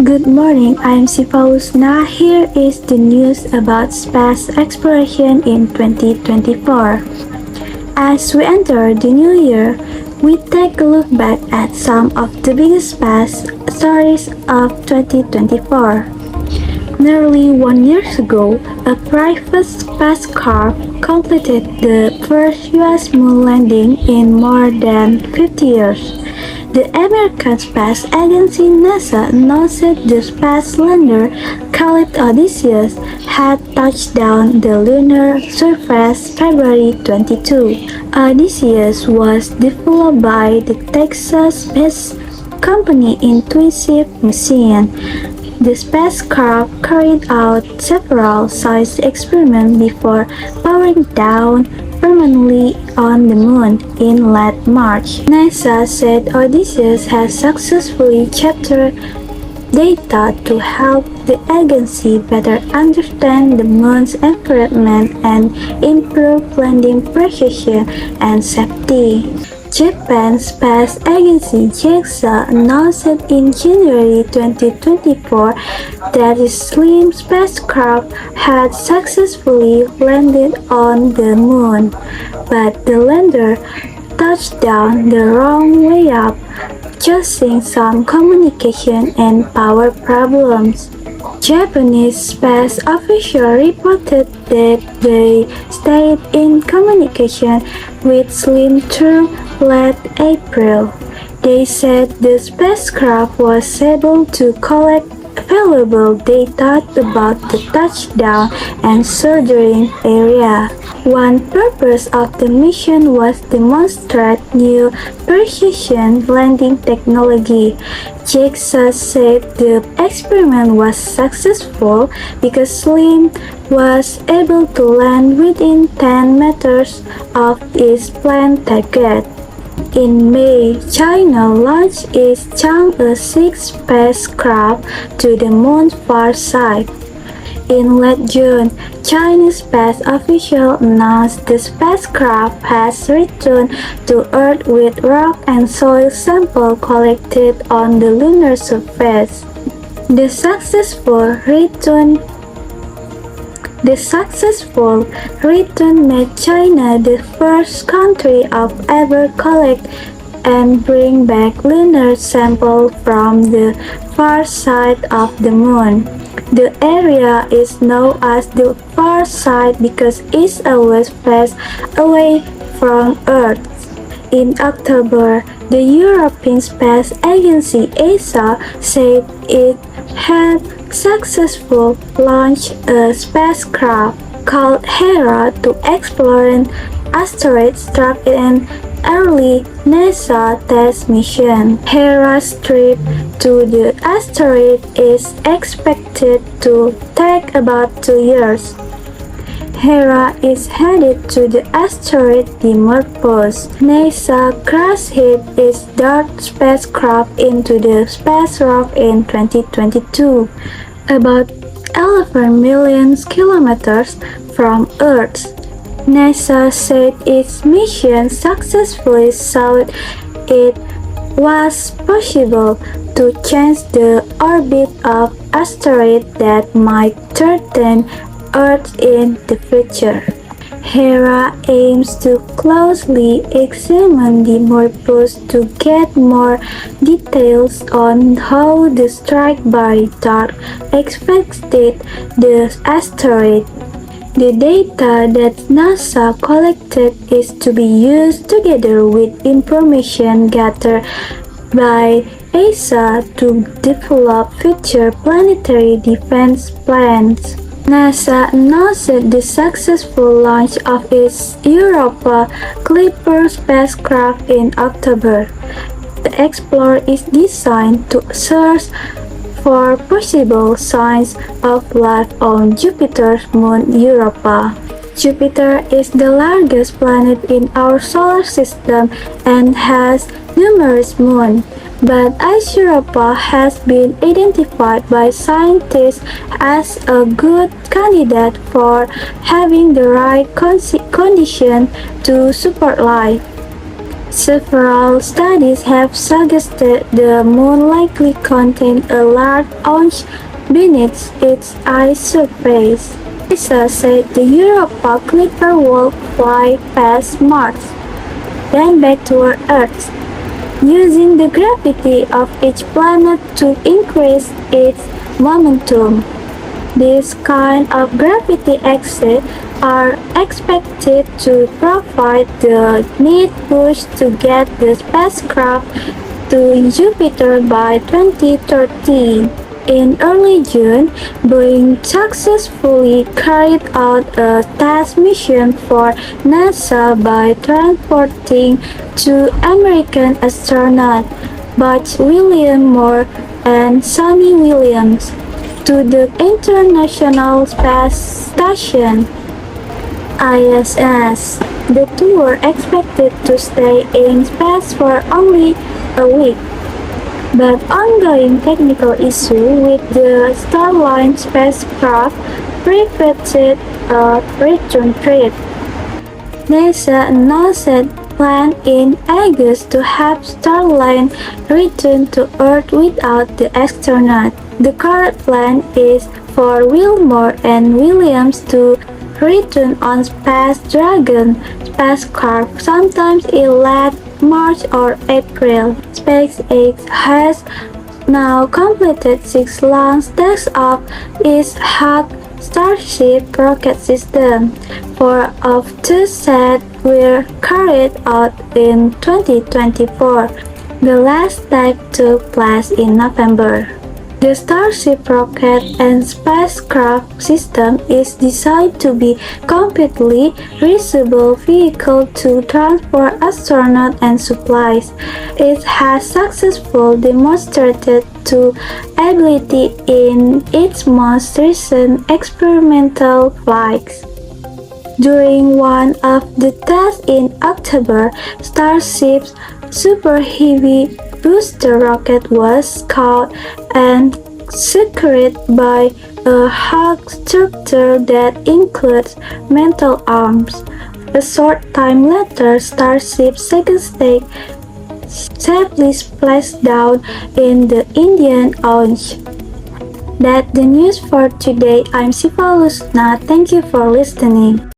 Good morning, I'm Syifahul. Husna. Here is the news about space exploration in 2024. As we enter the new year, we take a look back at some of the biggest space stories of 2024. Nearly 1 year ago, a private spacecraft completed the first U.S. moon landing in more than 50 years. The American Space Agency NASA announced the space lander called Odysseus had touched down the lunar surface February 22. Odysseus was developed by the Texas-based company Intuitive Machines. The spacecraft carried out several science experiments before powering down permanently on the moon in late March. NASA said Odysseus has successfully captured data to help the agency better understand the moon's environment and improve landing precision and safety. Japan's space agency JAXA announced in January 2024 that its SLIM spacecraft had successfully landed on the moon, but the lander touched down the wrong way up, causing some communication and power problems. Japanese space officials reported that they stayed in communication with SLIM through late April. They said the spacecraft was able to collect valuable data about the touchdown and sojourning area. One purpose of the mission was to demonstrate new precision landing technology. JAXA said the experiment was successful because SLIM was able to land within 10 meters of its planned target. In May, China launched its Chang'e-6 spacecraft to the moon's far side. In late June, Chinese space officials announced the spacecraft has returned to Earth with rock and soil samples collected on the lunar surface. The successful return made China the first country to ever collect and bring back lunar samples from the far side of the moon. The area is known as the far side because it always faces away from Earth. In October, the European Space Agency ESA said it had successfully launched a spacecraft called Hera to explore an asteroid struck in an early NASA test mission. Hera's trip to the asteroid is expected to take about 2 years. Hera is headed to the asteroid Dimorphos. NASA crashed its DART spacecraft into the space rock in 2022, about 11 million kilometers from Earth. NASA said its mission successfully showed it was possible to change the orbit of asteroids that might threaten Earth in the future. Hera aims to closely examine the Dimorphos to get more details on how the strike by DART affected the asteroid. The data that NASA collected is to be used together with information gathered by ESA to develop future planetary defense plans. NASA announced the successful launch of its Europa Clipper spacecraft in October. The Explorer is designed to search for possible signs of life on Jupiter's moon Europa. Jupiter is the largest planet in our solar system and has numerous moons, but as Europa has been identified by scientists as a good candidate for having the right condition to support life. Several studies have suggested the moon likely contained a large ocean beneath its ice surface. NASA said the Europa Clipper would fly past Mars, then back toward Earth, using the gravity of each planet to increase its momentum. These kind of gravity exits are expected to provide the needed push to get the spacecraft to Jupiter by 2013. In early June, Boeing successfully carried out a test mission for NASA by transporting two American astronauts, Buzz William Moore and Sonny Williams, to the International Space Station (ISS). The two were expected to stay in space for only a week, but ongoing technical issues with the Starliner spacecraft prevented a return trip. NASA announced plan in August to have Starliner return to Earth without the astronaut. The current plan is for Wilmore and Williams to return on Space Dragon spacecraft sometime in late March or April. SpaceX has now completed 6 launch tests of its Hawk Starship rocket system. 4 of the sets were carried out in 2024. The last test took place in November. The Starship rocket and spacecraft system is designed to be a completely reusable vehicle to transport astronauts and supplies. It has successfully demonstrated to ability in its most recent experimental flights. During one of the tests in October, Starship's Super Heavy booster rocket was caught and secured by a Hawk structure that includes metal arms. A short time later, Starship's second stage safely splashed down in the Indian Ocean. That's the news for today. I'm Syifahul. Husna. Thank you for listening.